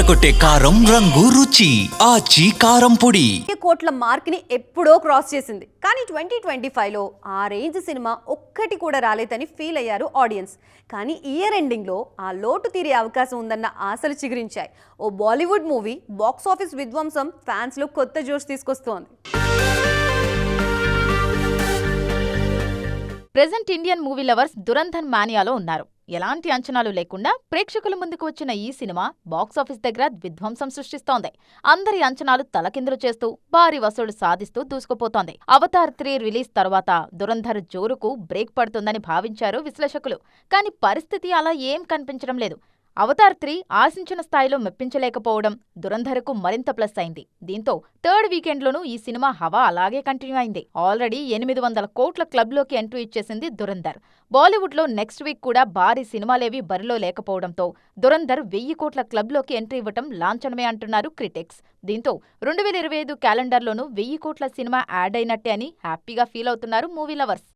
అదరగొట్టే కారం రంగు రుచి ఆచి కారం పొడి. కోట్ల మార్క్ ని ఎప్పుడో క్రాస్ చేసింది. కానీ 2025లో ఆ రేంజ్ సినిమా ఒక్కటి కూడా రాలేదని ఫీల్ అయ్యారు ఆడియన్స్. కానీ ఇయర్ ఎండింగ్ లో ఆ లోటు తీరే అవకాశం ఉందన్న ఆశలు చిగురించాయి. ఓ బాలీవుడ్ మూవీ బాక్స్ ఆఫీస్ విధ్వంసం ఫ్యాన్స్ లో కొత్త జోష్ తీసుకొస్తోంది. Present Indian movie lovers Dhurandhar మానియాలో ఉన్నారు. ఎలాంటి అంచనాలు లేకుండా ప్రేక్షకుల ముందుకు వచ్చిన ఈ సినిమా బాక్సాఫీస్ దగ్గర విధ్వంసం సృష్టిస్తోంది. అందరి అంచనాలు తలకిందులు చేస్తూ భారీ వసూళ్లు సాధిస్తూ దూసుకుపోతోంది. అవతార్ 3 రిలీజ్ తర్వాత దురంధర్ జోరుకు బ్రేక్ పడుతుందని భావించారు విశ్లేషకులు. కానీ పరిస్థితి అలా ఏం కనిపించడం లేదు. అవతార్ 3 ఆశించిన స్థాయిలో మెప్పించలేకపోవడం దురంధర్కు మరింత ప్లస్ అయింది. దీంతో థర్డ్ వీకెండ్లోనూ ఈ సినిమా హవా అలాగే కంటిన్యూ అయింది. ఆల్రెడీ 800 కోట్ల క్లబ్లోకి ఎంట్రీ ఇచ్చేసింది దురంధర్. బాలీవుడ్లో నెక్స్ట్ వీక్ కూడా భారీ సినిమాలేవీ బరిలో లేకపోవడంతో దురంధర్ 1000 కోట్ల క్లబ్లోకి ఎంట్రీ ఇవ్వటం లాంఛనమే అంటున్నారు క్రిటిక్స్. దీంతో 2025 క్యాలెండర్లోనూ 1000 కోట్ల సినిమా యాడ్ అయినట్టే అని హ్యాపీగా ఫీల్ అవుతున్నారు మూవీ లవర్స్.